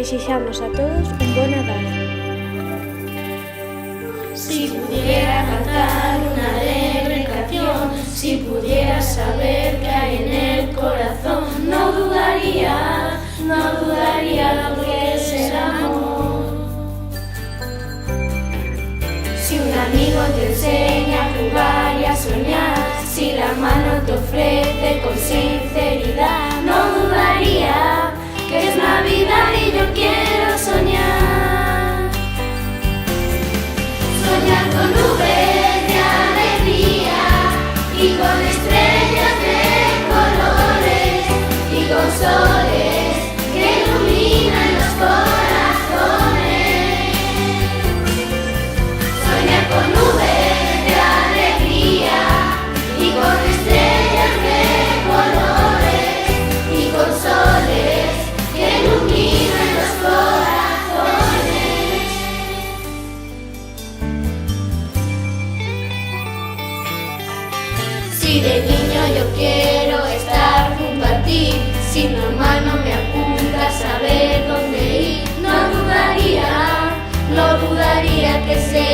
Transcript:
desexamos a todos un bon Nadal. Si pudiera cantar una alegre canción, si pudiera saber qué hay en el corazón, no dudaría lo que es el amor. Si un amigo te enseña a jugar y a soñar, si la mano te ofrece con sinceridad, no dudaría que es Navidad y yo quiero soñar. Soñar con nubes de alegría y con estrellas de colores y con soles que iluminan los corazones. Soñar con nubes de alegría y con estrellas de colores y con soles que iluminan los corazones. Si de niño yo quiero estar junto a ti, si tu mano me apunta a saber dónde ir, no dudaría que ese